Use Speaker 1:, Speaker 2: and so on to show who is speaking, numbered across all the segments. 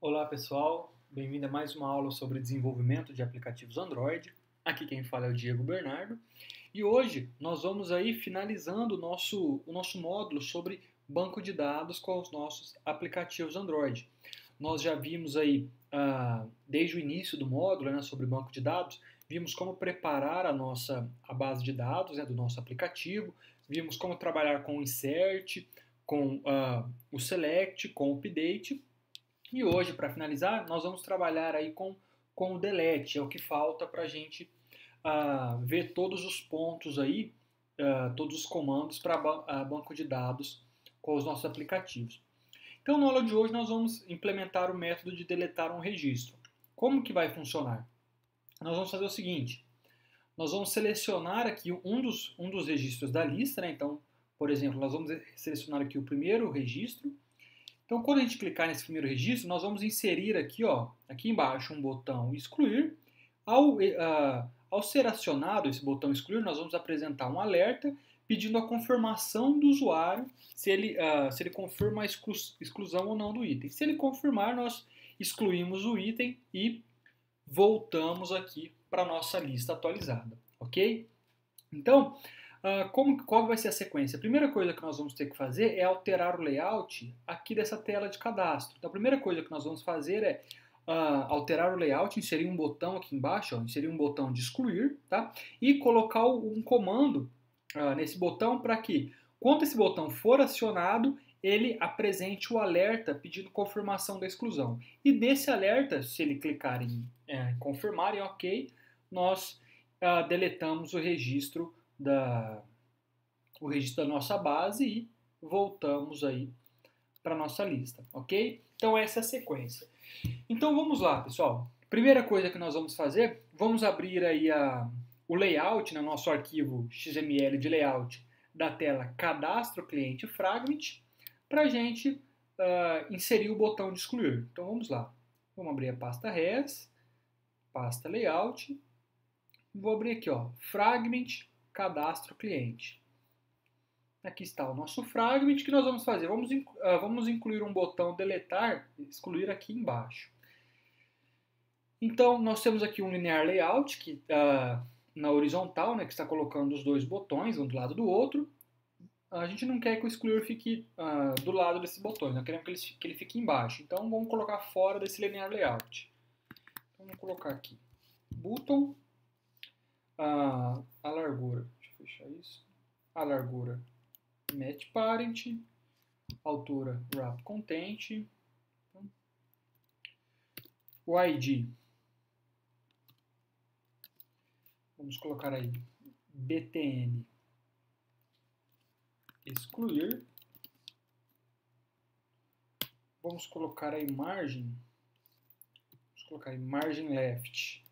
Speaker 1: Olá pessoal, bem-vindo a mais uma aula sobre desenvolvimento de aplicativos Android. Aqui quem fala é o Diego Bernardo e hoje nós vamos aí finalizando o nosso módulo sobre banco de dados com os nossos aplicativos Android. Nós já vimos aí, desde o início do módulo, né, sobre banco de dados, vimos como preparar a base de dados, né, do nosso aplicativo, vimos como trabalhar com o insert, com o select, com o update. E hoje, para finalizar, nós vamos trabalhar aí com o delete, é o que falta para a gente ver todos os pontos aí, todos os comandos para banco de dados com os nossos aplicativos. Então, na aula de hoje, nós vamos implementar o método de deletar um registro. Como que vai funcionar? Nós vamos fazer o seguinte, nós vamos selecionar aqui um dos registros da lista, né? Então, por exemplo, nós vamos selecionar aqui o primeiro registro. Então, quando a gente clicar nesse primeiro registro, nós vamos inserir aqui, ó, aqui embaixo, um botão excluir. Ao ser acionado esse botão excluir, nós vamos apresentar um alerta pedindo a confirmação do usuário se ele confirma a exclusão ou não do item. Se ele confirmar, nós excluímos o item e voltamos aqui para a nossa lista atualizada, ok? Então, qual vai ser a sequência? A primeira coisa que nós vamos ter que fazer é alterar o layout aqui dessa tela de cadastro. Então, a primeira coisa que nós vamos fazer é alterar o layout, inserir um botão aqui embaixo, ó, inserir um botão de excluir, tá? E colocar um comando nesse botão para que, quando esse botão for acionado, ele apresente o alerta pedindo confirmação da exclusão. E desse alerta, se ele clicar em confirmar, em OK, nós deletamos o registro da nossa base e voltamos aí para a nossa lista, ok? Então essa é a sequência. Então vamos lá, pessoal. Primeira coisa que nós vamos fazer, vamos abrir aí o layout, no nosso arquivo XML de layout da tela cadastro cliente fragment, para a gente inserir o botão de excluir. Então vamos lá. Vamos abrir a pasta res, pasta layout, vou abrir aqui, ó, fragment cadastro cliente. Aqui está o nosso fragment. O que nós vamos fazer? Vamos incluir um botão deletar, excluir aqui embaixo. Então, nós temos aqui um linear layout que na horizontal, né, que está colocando os dois botões, um do lado do outro. A gente não quer que o excluir fique do lado desses botões, nós queremos que ele fique embaixo. Então, vamos colocar fora desse linear layout. Então, vamos colocar aqui button, a largura, deixa eu fechar isso, a largura match parent, altura wrap content, o ID, vamos colocar aí btn excluir, vamos colocar aí margem, vamos colocar aí margem left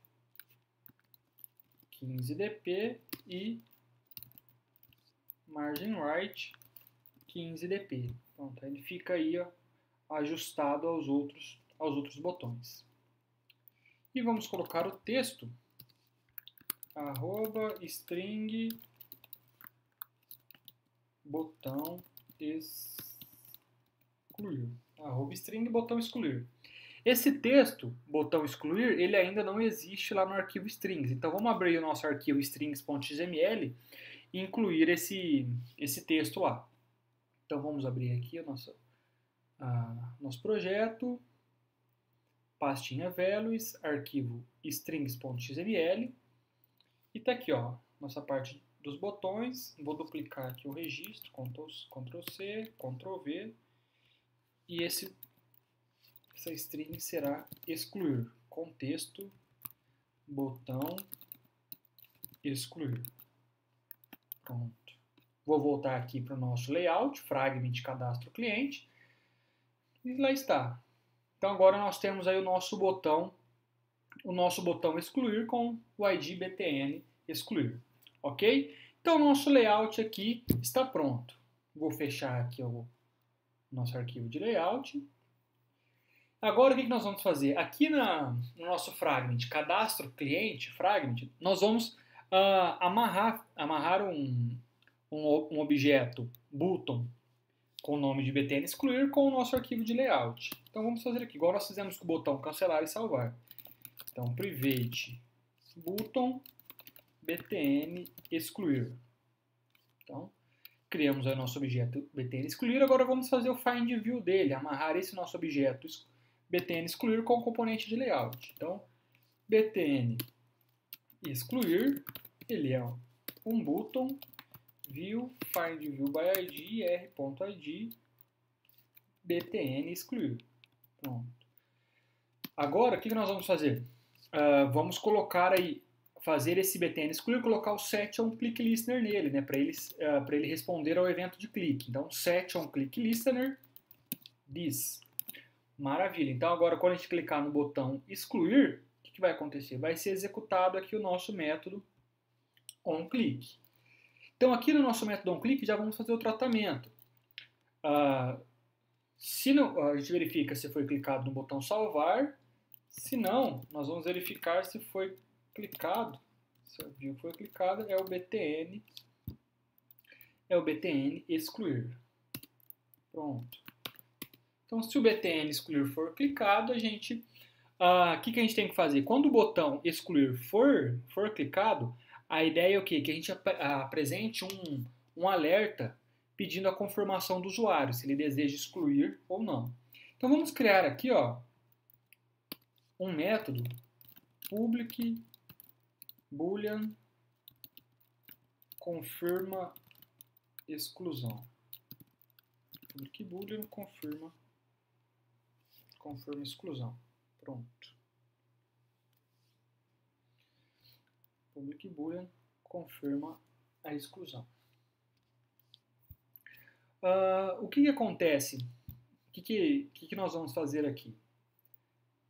Speaker 1: 15 dp e margin right 15 dp. Pronto, ele fica aí ó, ajustado aos outros botões. E vamos colocar o texto @string botão excluir. @string botão excluir. Esse texto, botão excluir, ele ainda não existe lá no arquivo strings. Então vamos abrir o nosso arquivo strings.xml e incluir esse texto lá. Então vamos abrir aqui o nosso projeto, pastinha values, arquivo strings.xml e está aqui, ó, nossa parte dos botões. Vou duplicar aqui o registro, Ctrl C, Ctrl V, e essa string será excluir, contexto, botão, excluir. Pronto. Vou voltar aqui para o nosso layout, fragment cadastro cliente, e lá está. Então agora nós temos aí o nosso botão excluir com o ID btn excluir, ok? Então o nosso layout aqui está pronto. Vou fechar aqui o nosso arquivo de layout. Agora o que nós vamos fazer? Aqui no nosso fragment, cadastro cliente, fragment, nós vamos amarrar um objeto button com o nome de btn excluir com o nosso arquivo de layout. Então vamos fazer aqui, igual nós fizemos com o botão cancelar e salvar. Então private button btn excluir. Então criamos o nosso objeto btn excluir, agora vamos fazer o find view dele, amarrar esse nosso objeto btn excluir com o componente de layout. Então btn excluir, ele é um button view find view by id r.id btn excluir. Pronto. Agora o que nós vamos fazer? Vamos colocar aí, fazer esse btn excluir, colocar o set on click listener nele, né, para ele responder ao evento de clique. Então set on click listener this. Maravilha. Então agora quando a gente clicar no botão excluir, o que vai acontecer? Vai ser executado aqui o nosso método onClick. Então aqui no nosso método onClick já vamos fazer o tratamento. Se não, a gente verifica se foi clicado no botão salvar. Se não, nós vamos verificar se foi clicado. Se viu que foi clicado, é o btn excluir. Pronto. Então se o btn excluir for clicado, a gente que a gente tem que fazer? Quando o botão excluir for clicado, a ideia é o quê? Que a gente apresente um alerta pedindo a confirmação do usuário, se ele deseja excluir ou não. Então vamos criar aqui um método public boolean confirma exclusão. Public boolean confirma exclusão. Pronto. Public boolean confirma a exclusão. O que acontece? O que nós vamos fazer aqui?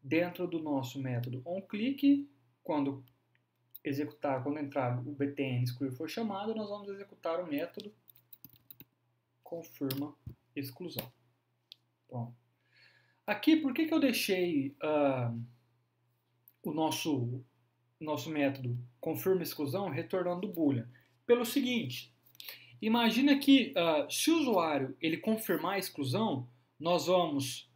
Speaker 1: Dentro do nosso método onClick, quando entrar o btn excluir for chamado, nós vamos executar o método confirma exclusão. Pronto. Aqui, por que eu deixei o nosso método confirma exclusão retornando boolean? Pelo seguinte, imagina que se o usuário ele confirmar a exclusão, nós vamos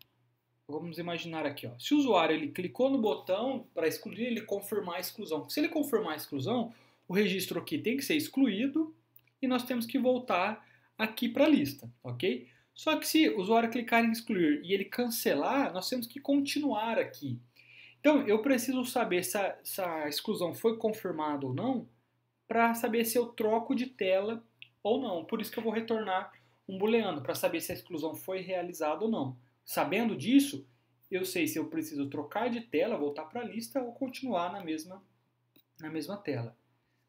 Speaker 1: imaginar aqui, se o usuário ele clicou no botão para excluir, ele confirmar a exclusão. Se ele confirmar a exclusão, o registro aqui tem que ser excluído e nós temos que voltar aqui para a lista, ok? Só que se o usuário clicar em excluir e ele cancelar, nós temos que continuar aqui. Então, eu preciso saber se a exclusão foi confirmada ou não, para saber se eu troco de tela ou não. Por isso que eu vou retornar um booleano, para saber se a exclusão foi realizada ou não. Sabendo disso, eu sei se eu preciso trocar de tela, voltar para a lista ou continuar na mesma tela.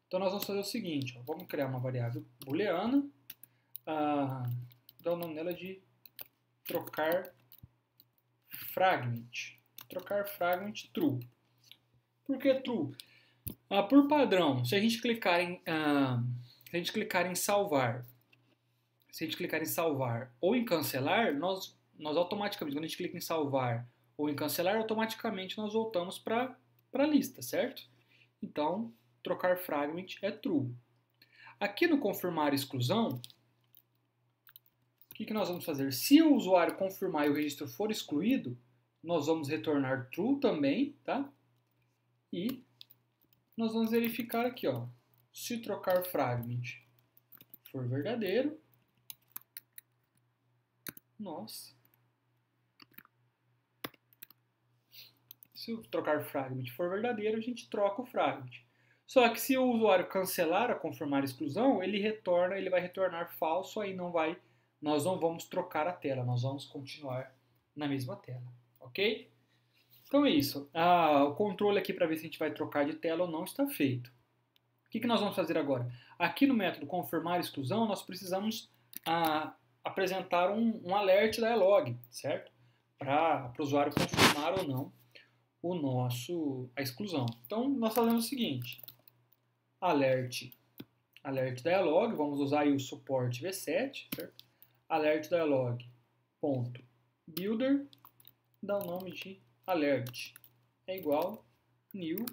Speaker 1: Então, nós vamos fazer o seguinte, vamos criar uma variável booleana, dar o nome dela de trocar fragment. Trocar fragment true. Por que true? Por padrão, se a gente clicar em salvar, ou em cancelar, nós automaticamente, quando a gente clica em salvar ou em cancelar, automaticamente nós voltamos para a lista, certo? Então, trocar fragment é true. Aqui no confirmar exclusão, o que nós vamos fazer? Se o usuário confirmar e o registro for excluído, nós vamos retornar true também, tá? E nós vamos verificar aqui, se trocar fragment for verdadeiro, se o trocar fragment for verdadeiro, a gente troca o fragment. Só que se o usuário cancelar a confirmar a exclusão, ele vai retornar falso, aí nós não vamos trocar a tela, nós vamos continuar na mesma tela, ok? Então é isso. O controle aqui para ver se a gente vai trocar de tela ou não está feito. O que nós vamos fazer agora? Aqui no método confirmar exclusão, nós precisamos apresentar um alert dialog, certo? Para o usuário confirmar ou não a exclusão. Então nós fazemos o seguinte: alert dialog, vamos usar aí o suporte v7, certo? Alert dialog ponto builder, dá o nome de alert é igual new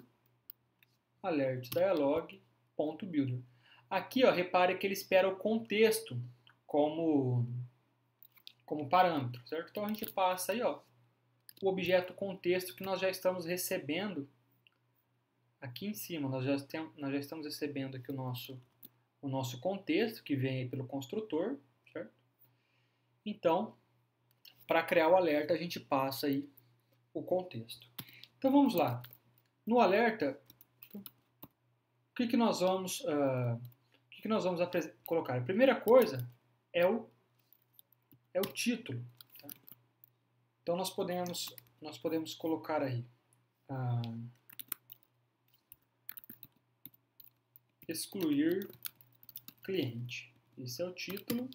Speaker 1: alert dialog ponto builder. Aqui, repare que ele espera o contexto como como parâmetro, certo? Então a gente passa aí, ó, o objeto contexto que nós já estamos recebendo aqui em cima. Nós já estamos recebendo aqui o nosso contexto, que vem aí pelo construtor, certo? Então, para criar o alerta, a gente passa aí o contexto. Então vamos lá. No alerta, o que nós vamos colocar? A primeira coisa é o título. Tá? Então nós podemos colocar aí excluir cliente. Esse é o título.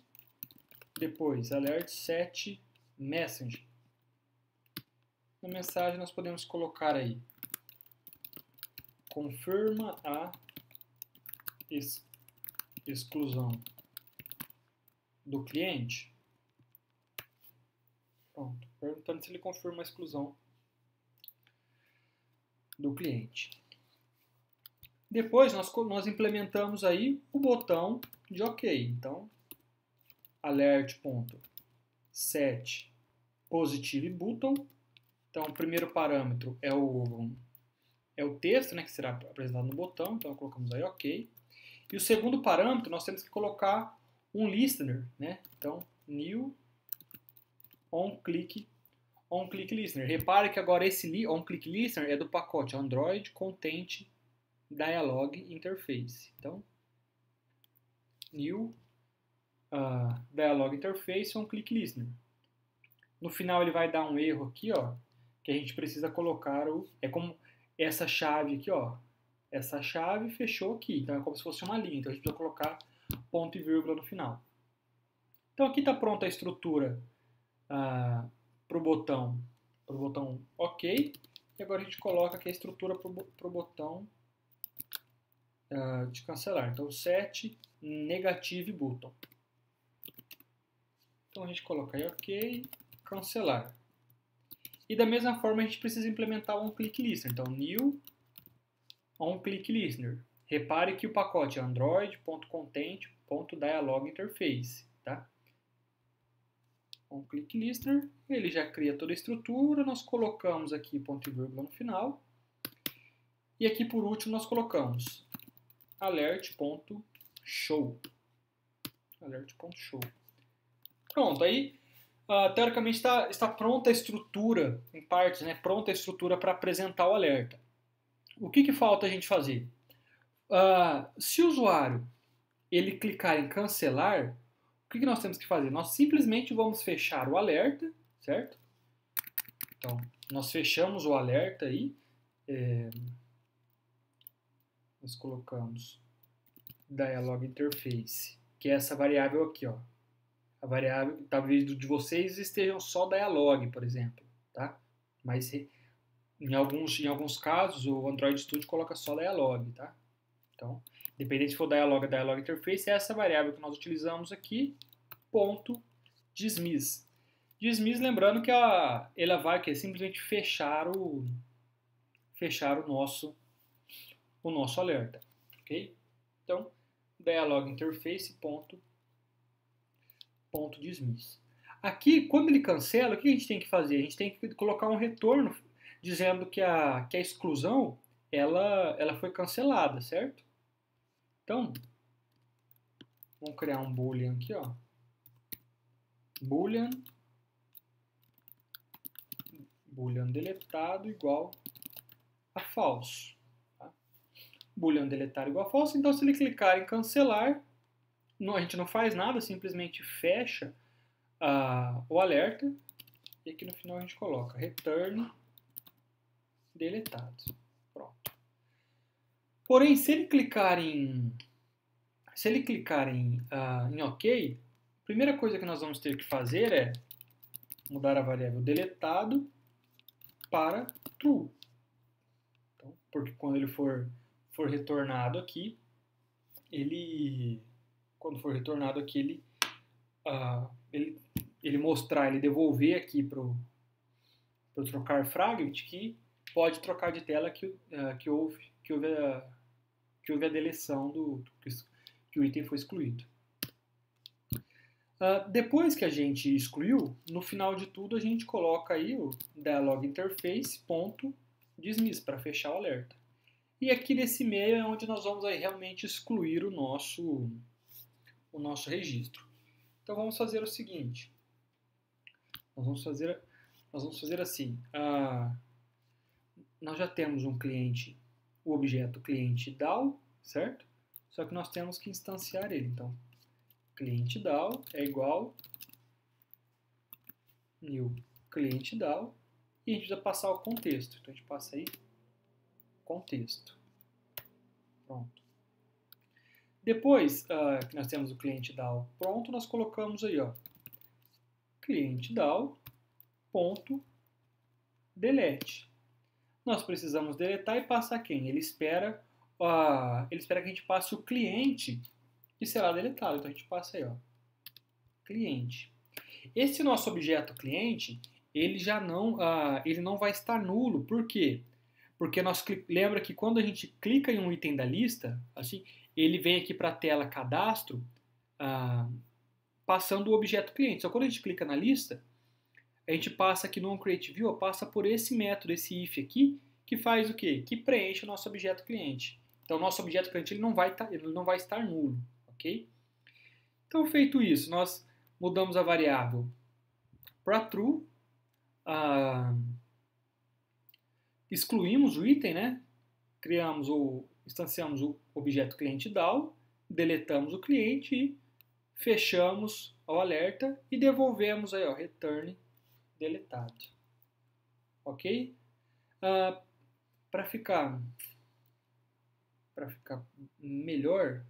Speaker 1: Depois, alert set message. Na mensagem nós podemos colocar aí confirma a exclusão do cliente. Pronto, perguntando se ele confirma a exclusão do cliente. Depois nós implementamos aí o botão de OK. Então, alert.set positive button. Então, o primeiro parâmetro é o texto, né, que será apresentado no botão. Então, colocamos aí OK. E o segundo parâmetro, nós temos que colocar um listener, né? Então, new onClick listener. Repare que agora esse onClick listener é do pacote Android Content Dialog Interface. Então, new Dialog Interface onClick listener. No final ele vai dar um erro aqui, ó, que a gente precisa colocar é como essa chave aqui, ó. Essa chave fechou aqui, então é como se fosse uma linha. Então a gente precisa colocar ponto e vírgula no final. Então aqui está pronta a estrutura para o botão OK. E agora a gente coloca aqui a estrutura para o botão de cancelar. Então set negative button. Então a gente coloca aí OK, cancelar. E da mesma forma a gente precisa implementar o onClick listener. Então new onClick listener. Repare que o pacote é android.content.dialog interface, tá? OnClick listener, ele já cria toda a estrutura, nós colocamos aqui ponto e vírgula no final. E aqui por último nós colocamos alert.show. Alert.show. Pronto, aí teoricamente está pronta a estrutura, em partes, né? Pronta a estrutura para apresentar o alerta. O que falta a gente fazer? Se o usuário ele clicar em cancelar, o que nós temos que fazer? Nós simplesmente vamos fechar o alerta, certo? Então, nós fechamos o alerta aí. Nós colocamos dialog interface, que é essa variável aqui, ó. A variável, talvez de vocês estejam só dialog, por exemplo, tá? Mas em alguns casos o Android Studio coloca só dialog, tá? Então, independente se for dialog interface, é essa variável que nós utilizamos aqui, ponto dismiss. Dismiss, lembrando que ela vai simplesmente fechar o nosso alerta, ok? Então, dialog interface ponto dismiss. Aqui, quando ele cancela, o que a gente tem que fazer? A gente tem que colocar um retorno dizendo que a exclusão ela foi cancelada, certo? Então, vamos criar um boolean aqui, ó. Boolean deletado igual a false. Tá? Boolean deletado igual a false. Então, se ele clicar em cancelar, a gente não faz nada, simplesmente fecha o alerta. E aqui no final a gente coloca return deletado. Pronto. Porém, se ele clicar em OK, a primeira coisa que nós vamos ter que fazer é mudar a variável deletado para true. Então, porque quando ele for retornado aqui, ele mostrar, ele devolver aqui para o trocar fragment que pode trocar de tela que houve a deleção que o item foi excluído. Depois que a gente excluiu, no final de tudo a gente coloca aí o dialog interface.dismiss para fechar o alerta. E aqui nesse meio é onde nós vamos aí realmente excluir o nosso registro. Então vamos fazer o seguinte, nós vamos fazer assim, nós já temos um cliente, o objeto cliente DAO, certo? Só que nós temos que instanciar ele, então cliente DAO é igual new cliente DAO e a gente precisa passar o contexto, então a gente passa aí contexto, pronto. Depois que nós temos o cliente DAO pronto, nós colocamos aí, ó, cliente DAO ponto delete. Nós precisamos deletar e passar quem? Ele espera que a gente passe o cliente que será deletado. Então a gente passa aí, ó, cliente. Esse nosso objeto cliente, ele não vai estar nulo. Por quê? Porque lembra que quando a gente clica em um item da lista, assim, ele vem aqui para a tela cadastro, passando o objeto cliente. Só quando a gente clica na lista, a gente passa aqui no onCreateView, passa por esse método, esse if aqui, que faz o quê? Que preenche o nosso objeto cliente. Então, o nosso objeto cliente ele não vai estar nulo, ok? Então, feito isso, nós mudamos a variável para true, excluímos o item, né? Instanciamos o objeto cliente DAO, deletamos o cliente e fechamos o alerta e devolvemos aí, ó, return deletado. Ok? Para ficar melhor,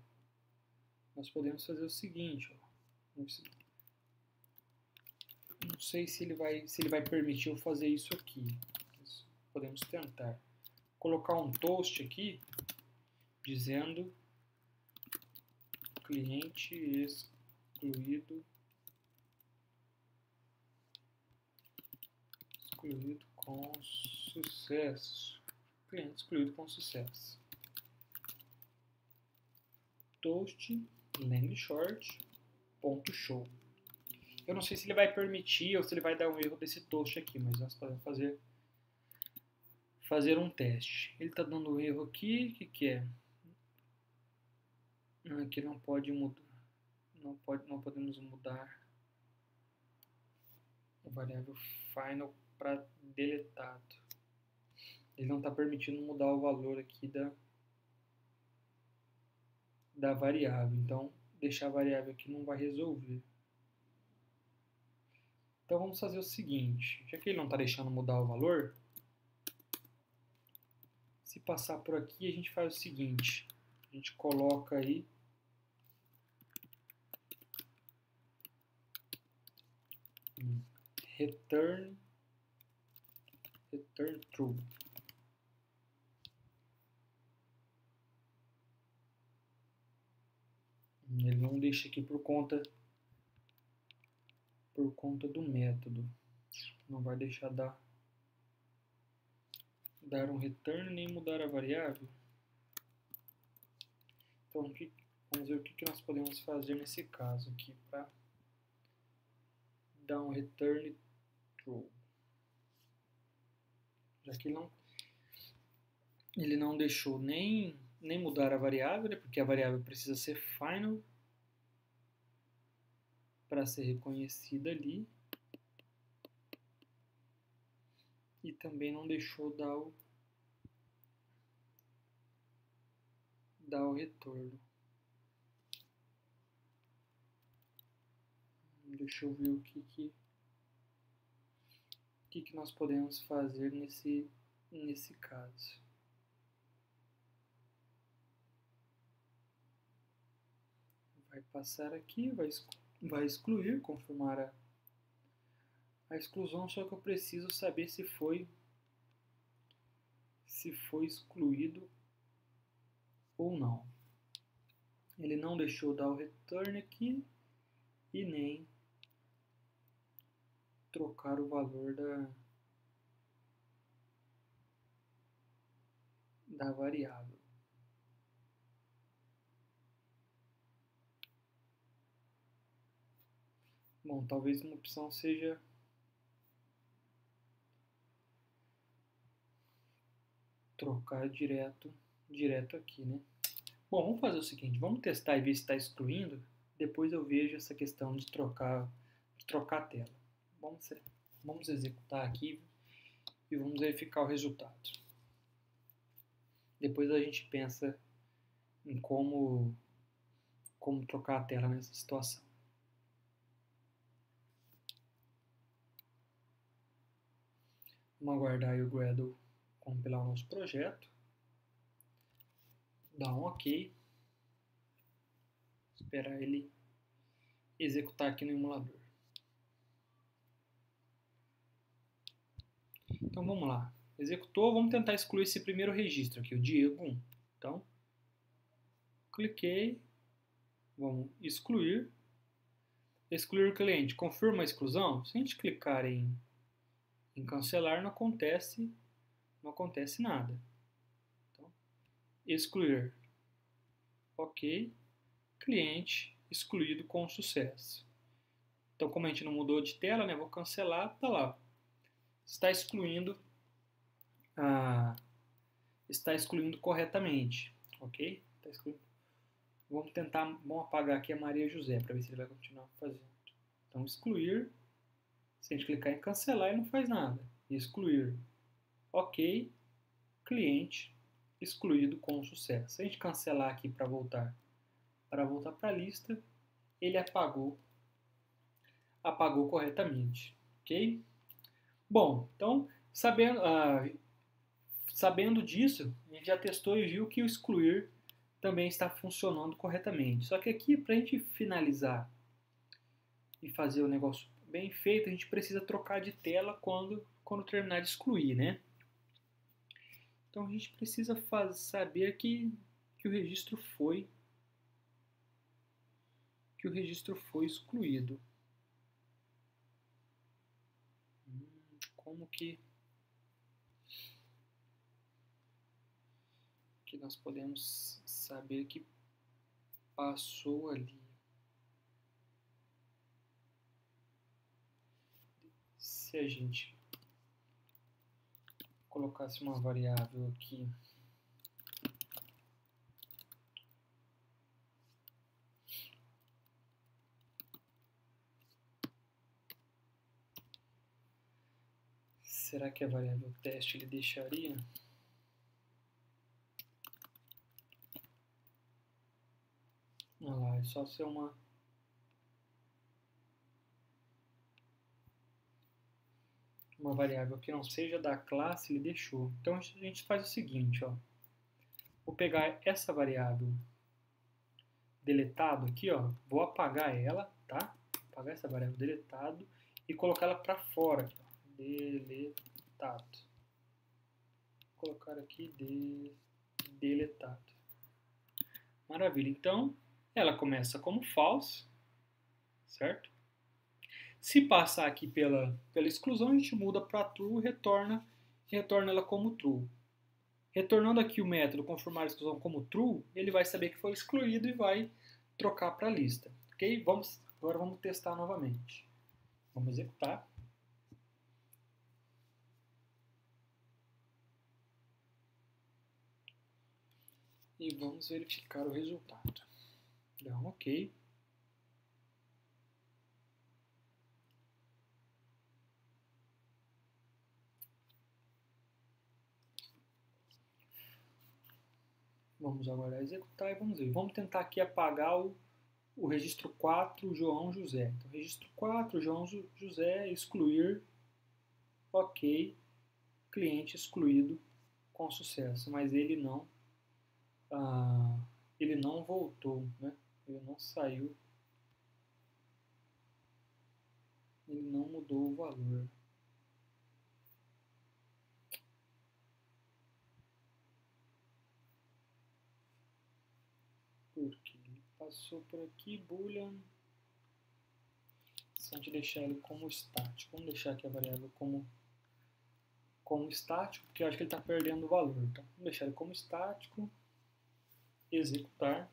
Speaker 1: nós podemos fazer o seguinte, ó. Não sei se ele vai permitir eu fazer isso aqui. Mas podemos tentar. Colocar um toast aqui dizendo cliente excluído com sucesso. Cliente excluído com sucesso. Toast lang short ponto show. Eu não sei se ele vai permitir ou se ele vai dar um erro desse toast aqui, mas nós podemos fazer um teste. Ele está dando um erro aqui, o que é? Aqui não pode mudar, não podemos mudar a variável final para deletado. Ele não está permitindo mudar o valor aqui da variável, então deixar a variável aqui não vai resolver. Então vamos fazer o seguinte, já que ele não está deixando mudar o valor, se passar por aqui a gente faz o seguinte, a gente coloca aí return true. Ele não deixa aqui por conta do método. Não vai deixar dar um return nem mudar a variável. Então, vamos ver o que nós podemos fazer nesse caso aqui para dar um return true. Já que ele não deixou nem mudar a variável, né, porque a variável precisa ser final para ser reconhecida ali. E também não deixou dar o retorno. Deixa eu ver o que nós podemos fazer nesse caso. Vai passar aqui, vai excluir, confirmar a exclusão, só que eu preciso saber se foi excluído ou não. Ele não deixou dar o return aqui e nem trocar o valor da variável. Bom, talvez uma opção seja trocar direto aqui, né? Bom, vamos fazer o seguinte, vamos testar e ver se está excluindo, depois eu vejo essa questão de trocar a tela. Vamos executar aqui e vamos verificar o resultado. Depois a gente pensa em como trocar a tela nessa situação. Vamos aguardar aí o Gradle compilar o nosso projeto. Dar um OK. Esperar ele executar aqui no emulador. Então vamos lá. Executou, vamos tentar excluir esse primeiro registro aqui, o Diego 1. Então, cliquei, vamos excluir. Excluir o cliente, confirma a exclusão? Se a gente clicar em cancelar, não acontece nada. Então, excluir. OK. Cliente excluído com sucesso. Então, como a gente não mudou de tela, né, vou cancelar, tá lá. Está excluindo corretamente, ok? Está excluindo. Vamos apagar aqui a Maria José para ver se ele vai continuar fazendo. Então, excluir. Se a gente clicar em cancelar, ele não faz nada. Excluir. OK. Cliente excluído com sucesso. Se a gente cancelar aqui para voltar para a lista, ele apagou corretamente, ok? Bom, então, sabendo disso, a gente já testou e viu que o excluir também está funcionando corretamente. Só que aqui, para a gente finalizar e fazer o negócio bem feito, a gente precisa trocar de tela quando terminar de excluir, né? Então, a gente precisa saber que o registro foi excluído. Como que nós podemos saber que passou ali? Se a gente colocasse uma variável aqui será que a variável teste ele deixaria? Olha lá, é só ser uma variável que não seja da classe, ele deixou. Então a gente faz o seguinte, ó. Vou pegar essa variável deletado aqui, ó, vou apagar ela, tá? Apagar essa variável deletado e colocar ela para fora, aqui, ó. Deletado. Vou colocar aqui deletado. Maravilha. Então, ela começa como false, certo? Se passar aqui pela exclusão, a gente muda para true e retorna ela como true. Retornando aqui o método confirmar a exclusão como true, ele vai saber que foi excluído e vai trocar para a lista. Ok? Agora vamos testar novamente. Vamos executar. E vamos verificar o resultado. Dá um OK. Vamos agora executar e vamos ver. Vamos tentar aqui apagar o registro 4, João José. Então, registro 4, João José, excluir, OK, cliente excluído com sucesso, mas ele não voltou, né? Ele não saiu, ele não mudou o valor. Porque ele passou por aqui, boolean. Se a gente deixar ele como estático, vamos deixar aqui a variável como estático, porque eu acho que ele está perdendo o valor. Então, vamos deixar ele como estático, executar,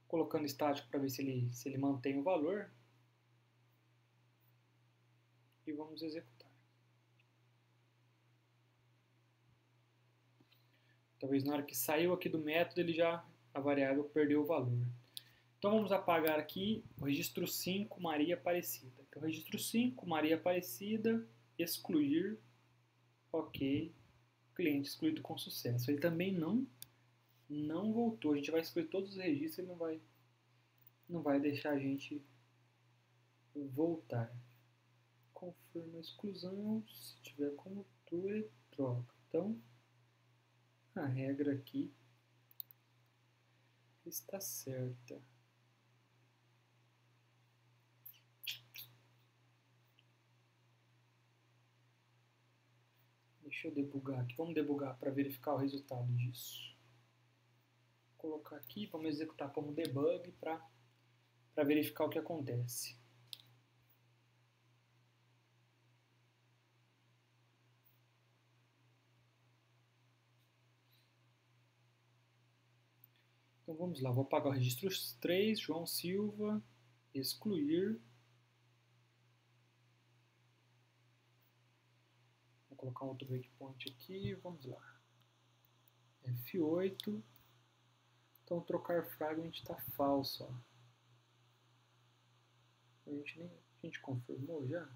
Speaker 1: colocando estático para ver se ele mantém o valor. e vamos executar. Talvez na hora que saiu aqui do método, a variável perdeu o valor. Então vamos apagar aqui o registro 5, Maria Aparecida. Então registro 5, Maria Aparecida, excluir, ok, cliente excluído com sucesso. Ele também não voltou. A gente vai excluir todos os registros, ele não vai deixar a gente voltar. Confirma a exclusão, se tiver como true, ele troca. Então, a regra aqui está certa. Deixa eu debugar aqui. Vamos debugar para verificar o resultado disso. Vou colocar aqui, vamos executar como debug para verificar o que acontece. Então vamos lá, vou apagar o registro 3, João Silva, excluir. Vou colocar um outro breakpoint aqui, vamos lá. F8. Então trocar fragment está falso. Ó. A gente confirmou já?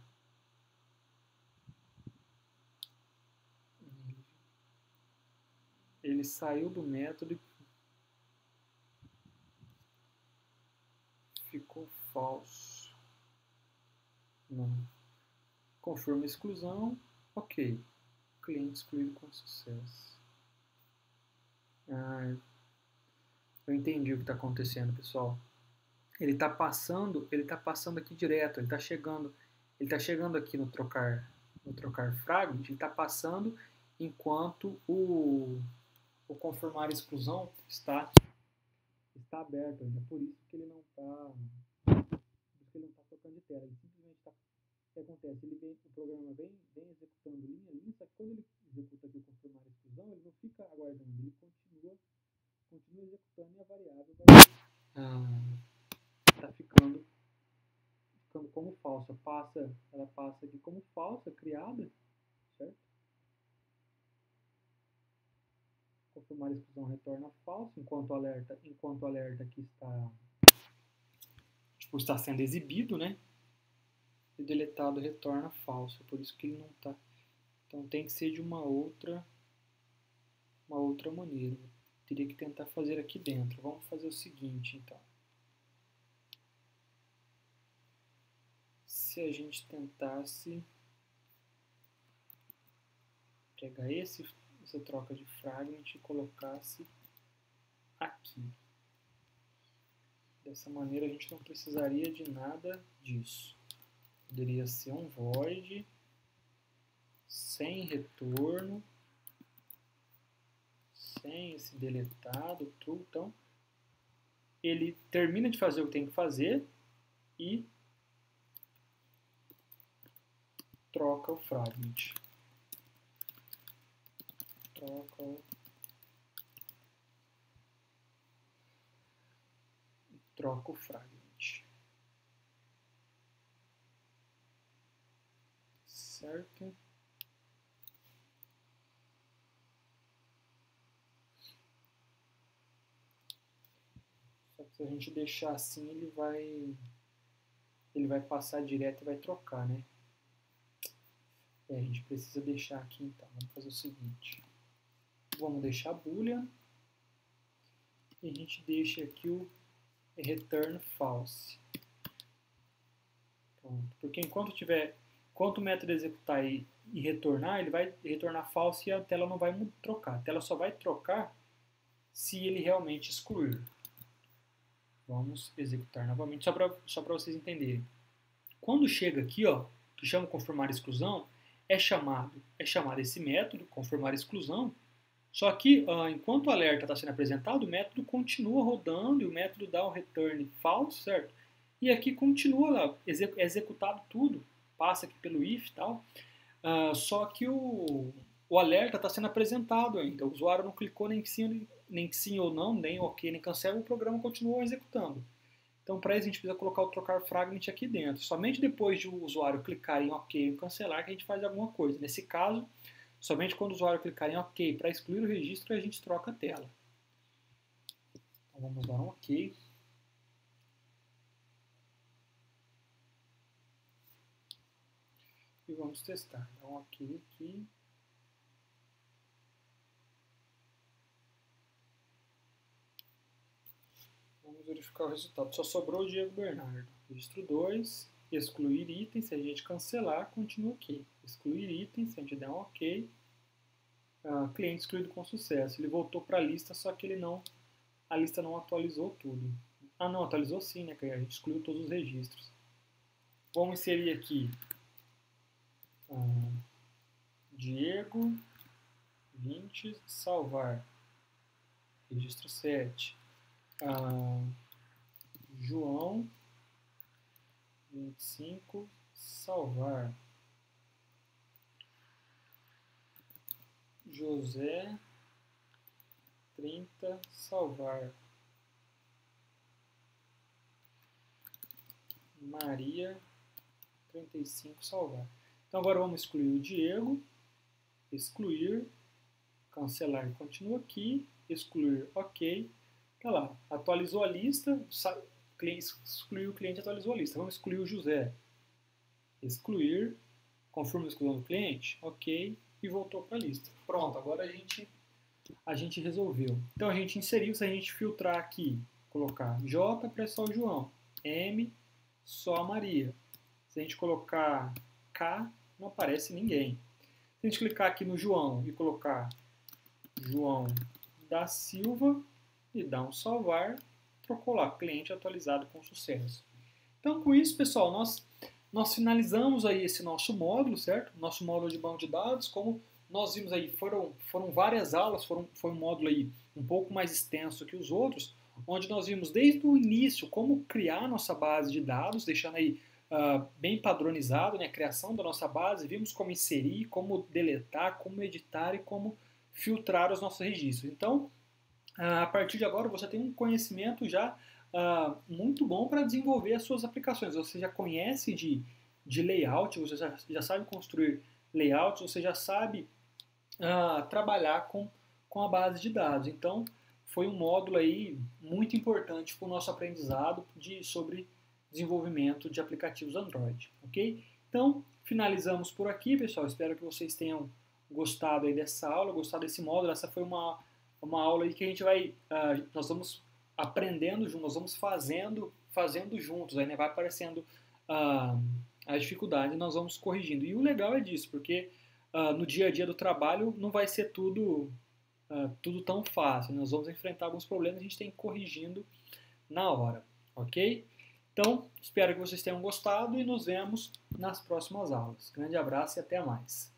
Speaker 1: Ele saiu do método e ficou falso. Não. Confirma a exclusão. Ok. Cliente excluído com sucesso. Eu entendi o que está acontecendo, pessoal. Ele está passando aqui direto. Ele está chegando aqui no trocar fragment. Ele está passando enquanto o confirmar a exclusão está aberto. É por isso que ele não está trocando de tela. Ele simplesmente está. O que acontece? O programa vem executando linha a linha, só que quando ele executa aqui o confirmar a exclusão, ele não fica aguardando, ele continua executando e a variável está ficando como falsa. Ela passa aqui como falsa, criada, certo? Confirmar a exclusão retorna falso, enquanto o alerta aqui está sendo exibido, né? E deletado retorna falso, por isso que ele não está. Então tem que ser de uma outra maneira. Teria que tentar fazer aqui dentro. Vamos fazer o seguinte, então. Se a gente tentasse pegar essa troca de fragment e colocasse aqui. Dessa maneira a gente não precisaria de nada disso. Poderia ser um void sem retorno, sem esse deletado, true. Então, ele termina de fazer o que tem que fazer e troca o fragment. Troca o fragment. Certo? Só que se a gente deixar assim, ele vai passar direto e vai trocar, né? A gente precisa deixar aqui então. Vamos fazer o seguinte. Vamos deixar boolean e a gente deixa aqui o return false. Pronto. Porque enquanto o método executar e retornar, ele vai retornar false e a tela não vai trocar. A tela só vai trocar se ele realmente excluir. Vamos executar novamente, só para vocês entenderem. Quando chega aqui, ó, que chama confirmar exclusão, é chamado esse método, confirmar exclusão, só que enquanto o alerta está sendo apresentado, o método continua rodando e o método dá o return false, certo? E aqui continua lá, executado tudo, passa aqui pelo if e tal, só que o alerta está sendo apresentado ainda, o usuário não clicou nem que sim ou não, nem ok, nem cancela, o programa continua executando. Então, para isso, a gente precisa colocar o trocar fragment aqui dentro. Somente depois de o usuário clicar em OK e cancelar que a gente faz alguma coisa. Nesse caso, somente quando o usuário clicar em OK para excluir o registro, a gente troca a tela. Então, vamos dar um OK. E vamos testar. Dá um OK aqui. Vamos verificar o resultado. Só sobrou o Diego Bernardo. Registro 2, excluir itens. Se a gente cancelar, continua OK. Excluir itens, se a gente der um OK. Cliente excluído com sucesso. Ele voltou para a lista, só que a lista não atualizou tudo. Não, atualizou sim, né? Que a gente excluiu todos os registros. Vamos inserir aqui Diego 20, salvar. Registro 7. João 25, salvar. José 30, salvar. Maria 35, salvar. Então agora vamos excluir o Diego, excluir, cancelar, continua aqui, excluir, OK. Tá lá, atualizou a lista, excluiu o cliente, atualizou a lista. Vamos excluir o José. Excluir, confirma a exclusão do cliente, OK, e voltou para a lista. Pronto, agora a gente resolveu. Então a gente inseriu, se a gente filtrar aqui, colocar J para só o João, M só a Maria. Se a gente colocar K, não aparece ninguém. Se a gente clicar aqui no João e colocar João da Silva e dar um salvar, trocou lá, cliente atualizado com sucesso. Então, com isso, pessoal, nós finalizamos aí esse nosso módulo, certo? Nosso módulo de banco de dados, como nós vimos aí, foram várias aulas, foi um módulo aí um pouco mais extenso que os outros, onde nós vimos desde o início como criar nossa base de dados, deixando aí bem padronizado, né, a criação da nossa base, vimos como inserir, como deletar, como editar e como filtrar os nossos registros. Então, a partir de agora você tem um conhecimento já muito bom para desenvolver as suas aplicações. Você já conhece de layout, você já sabe construir layout, você já sabe trabalhar com a base de dados. Então, foi um módulo aí muito importante para o nosso aprendizado sobre desenvolvimento de aplicativos Android, ok? Então, finalizamos por aqui, pessoal. Espero que vocês tenham gostado aí dessa aula, gostado desse módulo. Essa foi uma aula aí que a gente vai, nós vamos aprendendo juntos, nós vamos fazendo juntos, aí né, vai aparecendo a dificuldade e nós vamos corrigindo. E o legal é disso, porque no dia a dia do trabalho não vai ser tudo tão fácil. Nós vamos enfrentar alguns problemas e a gente tem que ir corrigindo na hora, ok? Então, espero que vocês tenham gostado e nos vemos nas próximas aulas. Grande abraço e até mais.